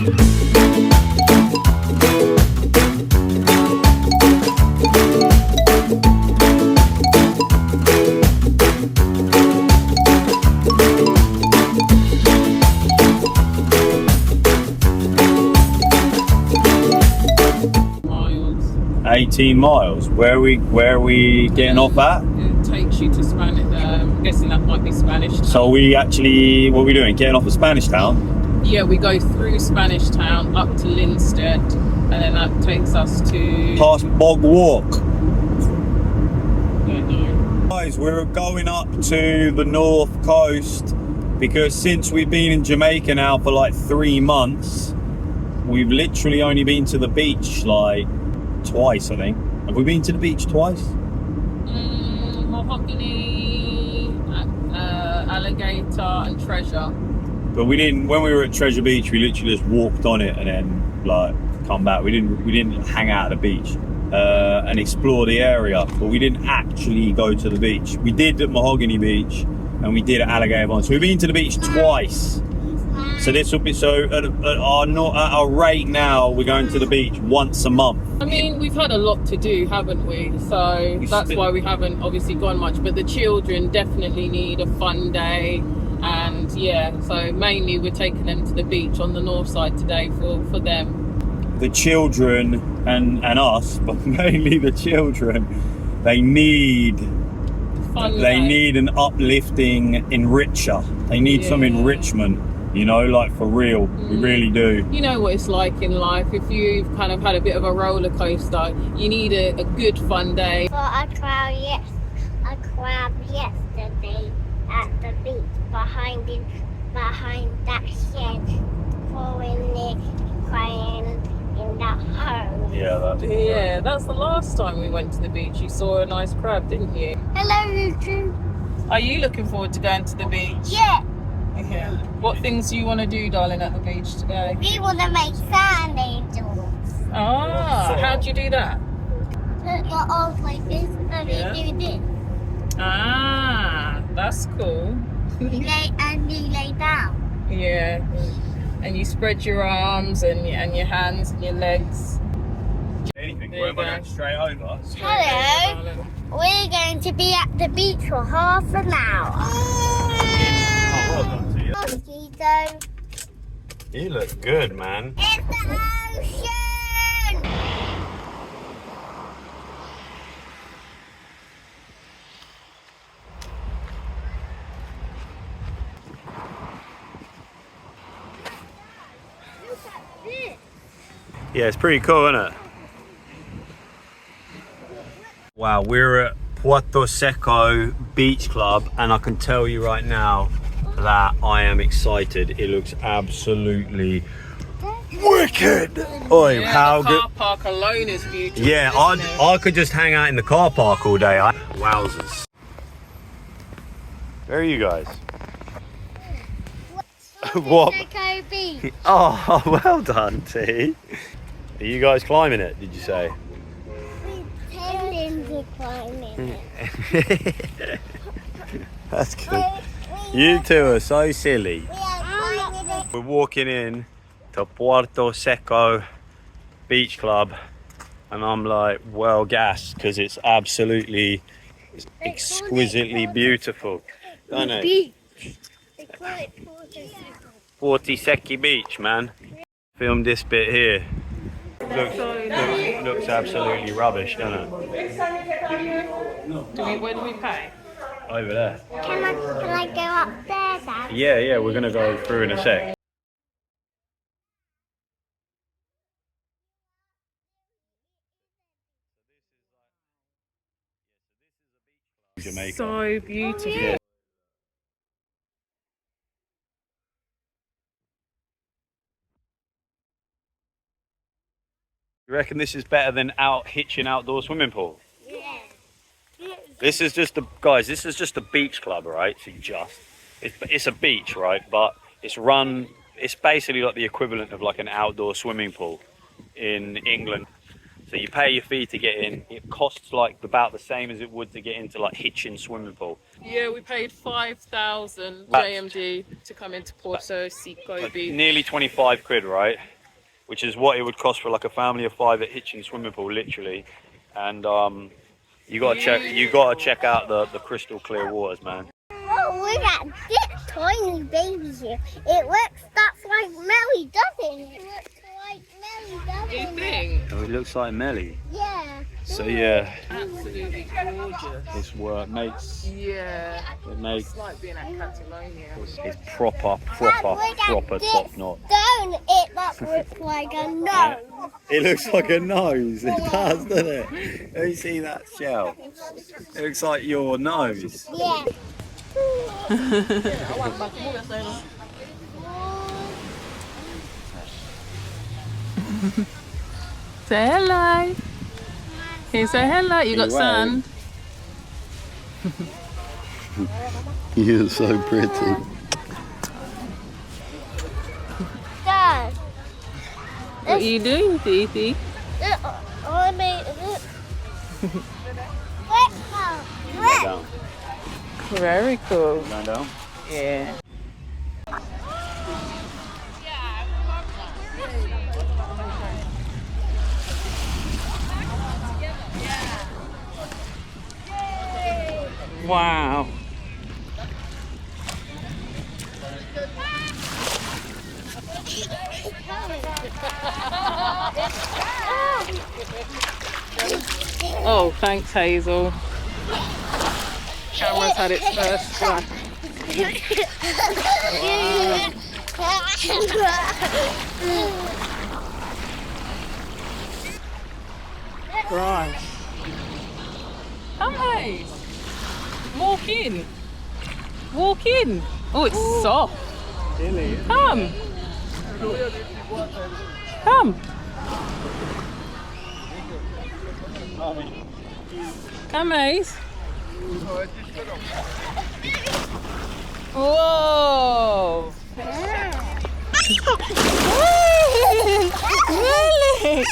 Miles. 18 miles. Where are we getting off at? It takes you to Spanish. I'm guessing that might be Spanish Town. So we actually, what are we doing? Getting off of Spanish Town? Yeah, we go through Spanish Town up to Linstead, and then that takes us to... Past Bog Walk. Yeah, no. Guys, we're going up to the North Coast because since we've been in Jamaica now for like 3 months, we've literally only been to the beach like twice, I think. Have we been to the beach twice? Mahogany, Alligator and Treasure. But we didn't, when we were at Treasure Beach, we literally just walked on it and then like come back. We didn't hang out at the beach and explore the area, but we didn't actually go to the beach. We did at Mahogany Beach and we did at Alligator Bond. So we've been to the beach twice. So this will be, so at our rate now, we're going to the beach once a month. I mean, we've had a lot to do, haven't we? So that's why we haven't obviously gone much. But the children definitely need a fun day. And yeah, so mainly we're taking them to the beach on the north side today for them. The children and us, but mainly the children, they need an uplifting enricher. They need some enrichment, you know, like for real. We really do. You know what it's like in life. If you've kind of had a bit of a roller coaster, you need a good fun day. Well, I cried yesterday at the beach behind that shed, pouring it, crying in that hole. Yeah, that's the last time we went to the beach. You saw a nice crab, didn't you? Hello, YouTube. Are you looking forward to going to the beach? Yeah. Okay. What things do you want to do, darling, at the beach today? We want to make sand angels. Ah, how'd you do that? Put your arms like this and we do this. Ah, that's cool. You lay down. Yeah. And you spread your arms and your hands and your legs. Anything, we're going straight over. Hello. We're going to be at the beach for half an hour. Oh, well done to you. Mosquito. You look good, man. It's the ocean. Look at this. Yeah, it's pretty cool, isn't it? Wow, we're at Puerto Seco Beach Club and I can tell you right now that I am excited. It looks absolutely wicked. Oi, how the good. car park alone is beautiful. Yeah, I could just hang out in the car park all day. Wowzers. There are you guys. What? Seco Beach. Oh, well done, T. Are you guys climbing it, did you say? Pretending to climb it. That's good. You two are so silly. We are climbing it. We're walking in to Puerto Seco Beach Club and I'm like, well gassed because it's absolutely exquisitely beautiful. Don't it? Beach. They call it Puerto Seco. Puerto Seco Beach, man. Filmed this bit here. Looks absolutely rubbish, doesn't it? Where do we pay? Over there. Can I go up there, Dad? Yeah, we're gonna go through in a sec. Jamaica. So beautiful. Yeah. You reckon this is better than hitching outdoor swimming pool? Yeah. This is just a beach club, right? So it's a beach, right? But it's basically like the equivalent of like an outdoor swimming pool in England. So you pay your fee to get in. It costs like about the same as it would to get into like Hitchin swimming pool. Yeah, we paid 5,000 JMD to come into Puerto Seco Beach. Nearly 25 quid, right? which is what it would cost for like a family of 5 at Hitching swimming pool, literally. And you gotta check out the crystal clear waters, man. Oh, look at this tiny baby here. It looks that's like Melly, doesn't it? It looks like Melly, doesn't You it? think? Oh, it looks like Melly. Yeah. So yeah, Absolutely gorgeous. this work makes Yeah. it makes It's like being at Catalonia. it's proper top notch. Stone, it looks like a nose. It looks like a nose. It does, doesn't it? Let me see that shell. It looks like your nose. Yeah. Say hello. Can you say hello? You got Wave. sand. You're so pretty. Dad. What are you doing, Fifi? I made it. Down. Very cool. Going down. Yeah. Wow. Oh, thanks, Hazel. Camera's had its first splash. Right. Come, Hayes. Walk in. Walk in. Oh, it's soft. Come. Come. Come, Hayes. Whoa. Really?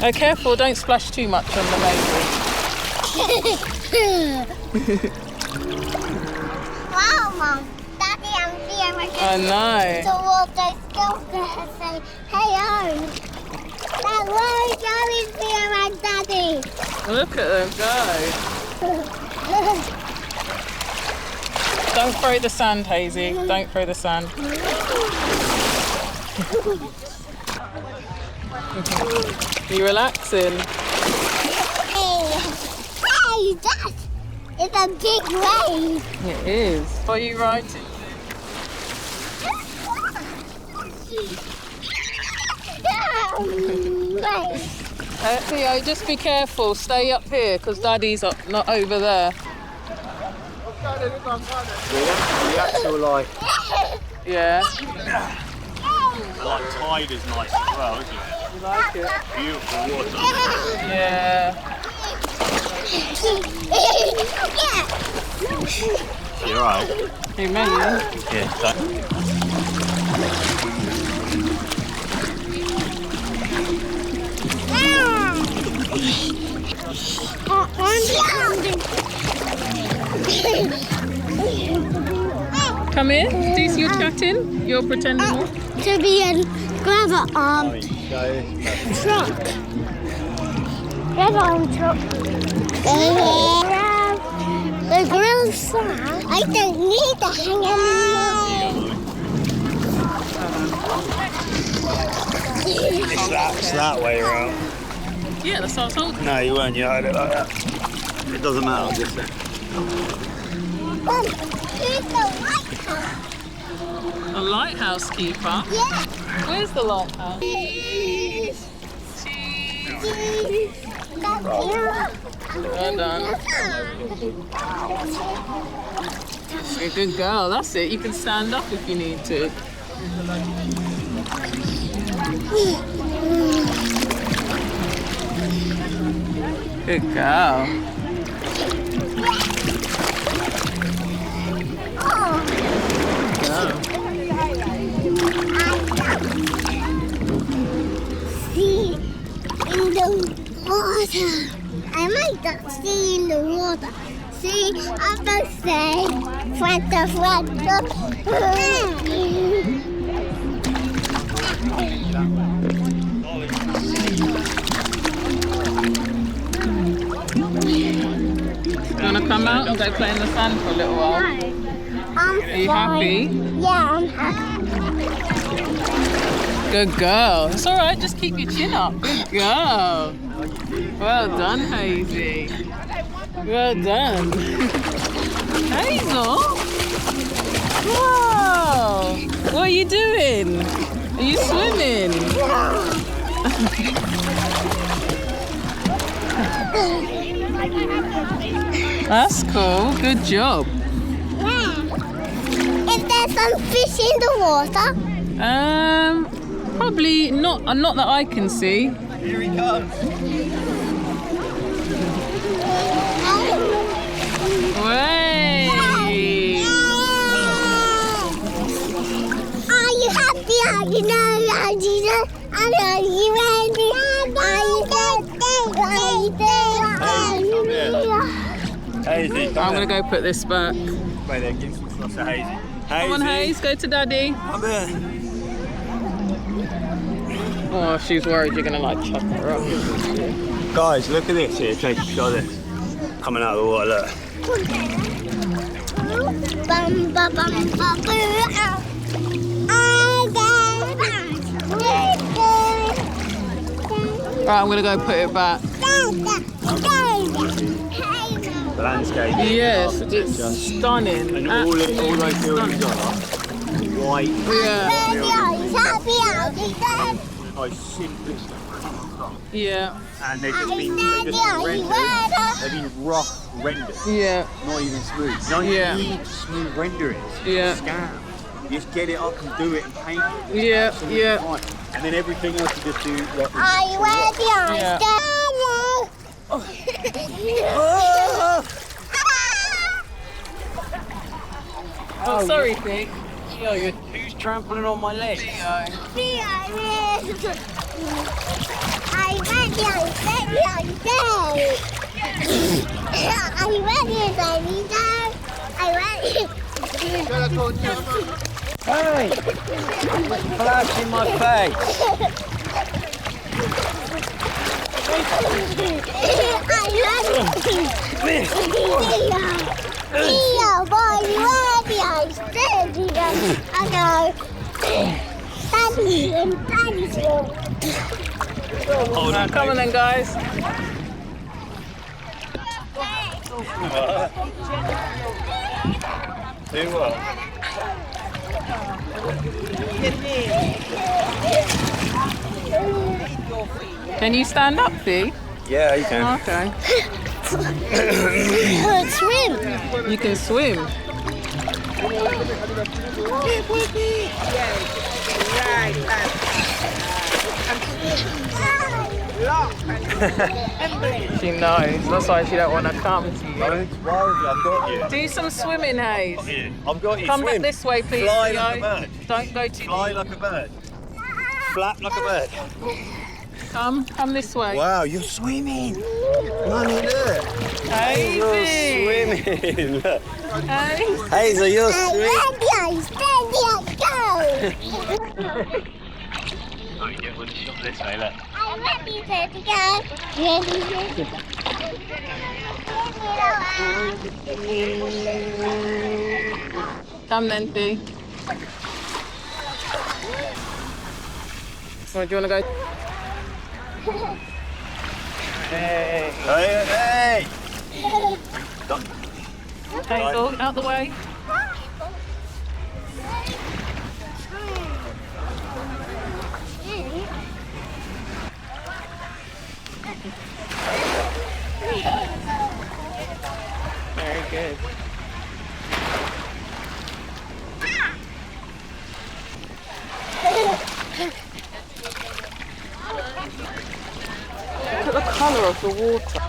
Oh, careful, don't splash too much on the baby. Wow, Mom. Daddy and Theo are I know. towards those sculptors and say, hello. That way, going Theo and Daddy. Look at them go. Don't throw the sand, Hazy. Don't throw the sand. You relaxing? Hey, that is a big wave. It is. What are you writing? Theo, just be careful. Stay up here because Daddy's up, not over there. The actual like Yeah. tide is nice as well, isn't it? You like it? Beautiful water. Yeah. You're right. Hey, Melly. Yeah. Come in. Do your chatting. You're pretending. To be a grabber truck. Grabber truck. The grill side. I don't need to hang anymore. It's that way around. Yeah, that's what I told you. No, you weren't. You had it like that. It doesn't matter. Just Here's the lighthouse. A lighthouse keeper? Yeah. Where's the lighthouse? Cheese. Well done. You're a good girl. That's it. You can stand up if you need to. Good girl. See in the water. I might not see in the water. See, I'm going to say, friend. come out and go play in the sand for a little while? Are you happy? Yeah, I'm happy. Good girl. It's all right. Just keep your chin up. Good girl. Well done, Hazy. Well done. Hazel? Wow. What are you doing? Are you swimming? That's cool. Good job. Yeah. Is there some fish in the water? Probably not. Not that I can see. Here he comes. Way. Are you happy? Are you ready? Are you ready? Hazy, I'm gonna go put this back. Wait there, give some sauce to Hazy. Come on, Haze. Go to Daddy. Come here. Oh, she's worried you're gonna like chuck her up. Guys, look at this here. Take a shot of this. Coming out of the water, look. Right, I'm gonna go put it back. The landscape. Yes, it's stunning. And all those buildings are white. Yeah. I simply Yeah. and they've just been rendered. They've been rough rendered. Yeah. Not even smooth. You don't Yeah. need smooth renderings. Yeah. It's a scam. You just get it up and do it and paint it. Yeah, Absolutely yeah. fine. And then everything else you just do like Are you ready? Yeah. Oh, sorry, Pig. Theo, Who's trampling on my legs? Theo. Are you ready? Hey! Flash in my face! Hold on, Come on then, guys. Do what? Can you stand up, Pig? Yeah, you can. Okay. Swim. You can swim. She knows. That's why she don't want to come to you. Don't worry, I've got you. Do some swimming, Haze. I've got you. Come Swim. back this way, please. Fly Theo. like a bird. Don't go too Fly deep. like a bird. Flap like a bird. Come this way. Wow, you're swimming. Money, look. Hazy. You're swimming. Look. Hey. Hazel, you're swimming. Oh, you get one shot this way, look. I'm ready to go. Come then, P. Or do you want to go? Hey, hey. Hazel, out the way. Very good. Look at the colour of the water.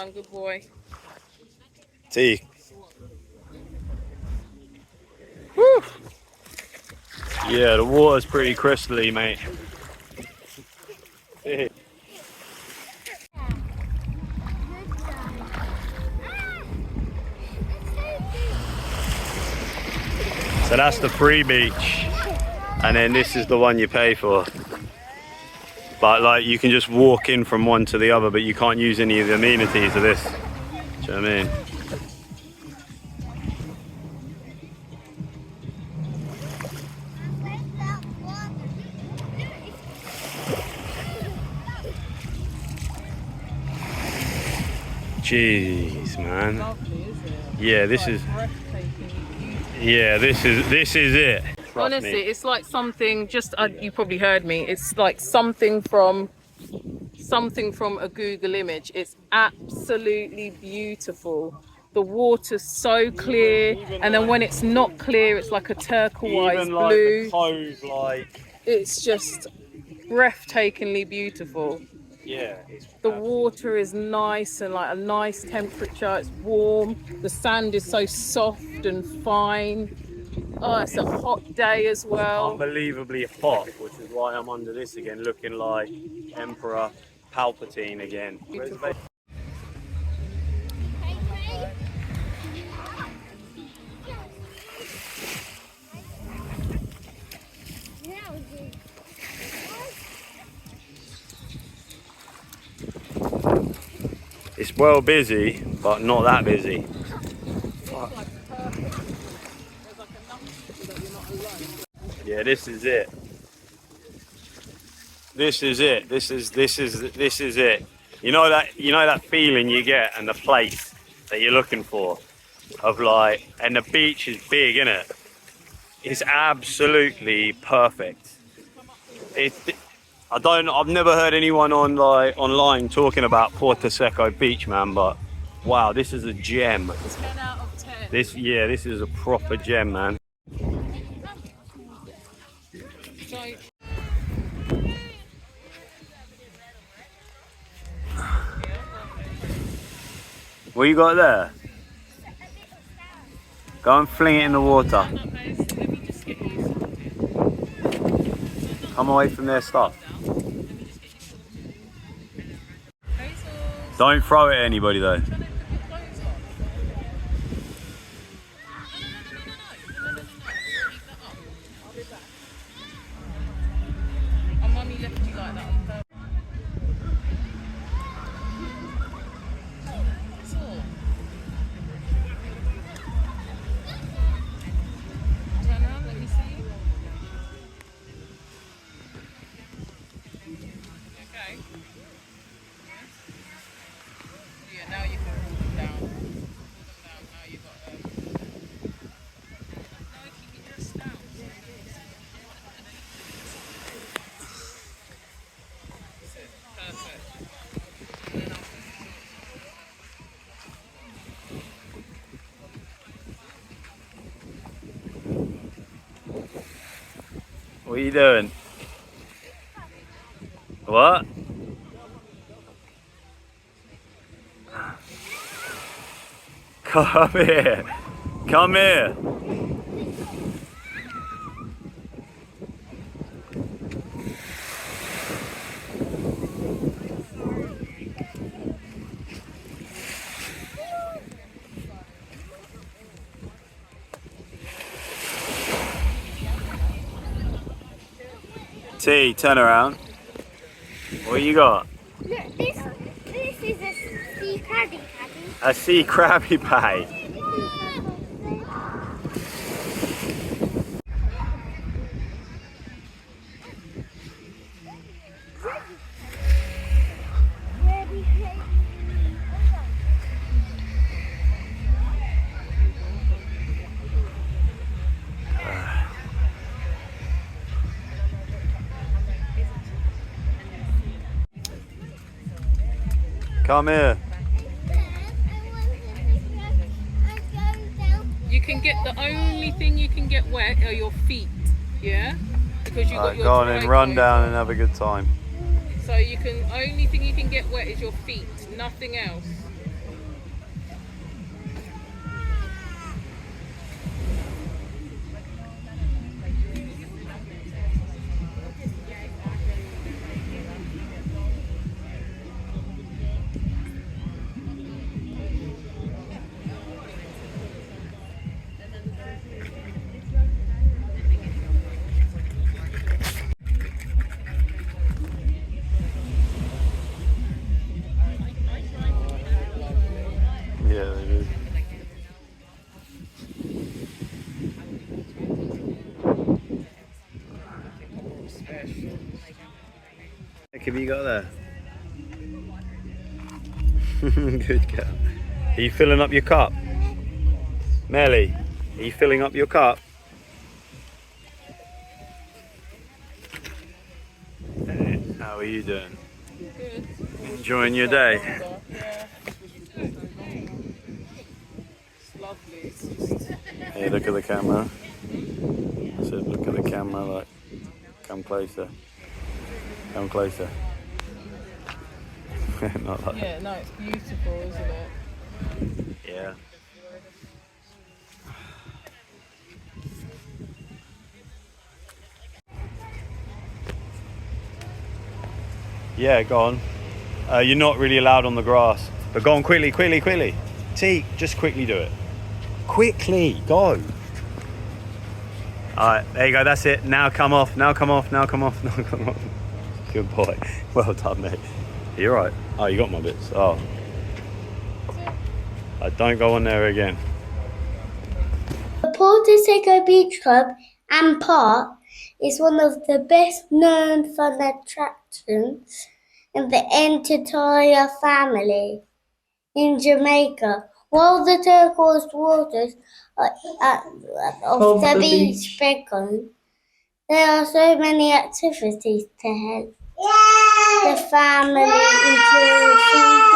done, good boy. T. Woo! Yeah, the water's pretty crystally, mate. So that's the free beach, and then this is the one you pay for. But like, you can just walk in from one to the other, but you can't use any of the amenities of this. Do you know what I mean? Jeez, man. Lovely, isn't it? Yeah, this is. Yeah, this is it. Trust Honestly, me. it's like something. Just you probably heard me. It's like something from a Google image. It's absolutely beautiful. The water's so clear, and then when it's not clear, it's like a turquoise Even like blue. the cove, like. It's just breathtakingly beautiful. Yeah. It's The water is nice and like a nice temperature. It's warm. The sand is so soft and fine. Oh, it's a hot day as well. unbelievably hot, which is why I'm under this again, looking like Emperor Palpatine again. Beautiful. It's well busy, but not that busy. Yeah, this is it. This is it. This is it. You know that feeling you get and the place that you're looking for, of like, and the beach is big, isn't it? It's absolutely perfect. I've never heard anyone online talking about Puerto Seco Beach, man, but wow, this is a gem. 10 out of 10. This is a proper gem, man. What you got there? Go and fling it in the water. Come away from their stuff. Don't throw it at anybody though. What are you doing? What? Come here. Come here. T, turn around. What you got? Look, this is a sea crabby patty. A sea crabby pie. Come here. You can get, the only thing you can get wet are your feet, yeah? Because you got your Go on and dry run clothes down on. and have a good time. So you can, only thing you can get wet is your feet, nothing else. heck have you got there? Good girl. Are you filling up your cup? Melly, are you filling up your cup? How are you doing? Good. Enjoying your day? Yeah. It's lovely. It's just... Hey, look at the camera. I said look at the camera, like, come closer. Come closer. Not like Yeah, no, it's beautiful, isn't it? yeah. Yeah, go on. You're not really allowed on the grass, but go on quickly. T, just quickly do it. Quickly, go. All right, there you go. That's it. Now come off. Good boy. Well done, mate. You're right. Oh, you got my bits. Oh, don't go on there again. The Puerto Seco Beach Club and Park is one of the best known fun attractions in the entire family in Jamaica. While the turquoise waters of the beach beckon, there are so many activities to help the family enjoy fun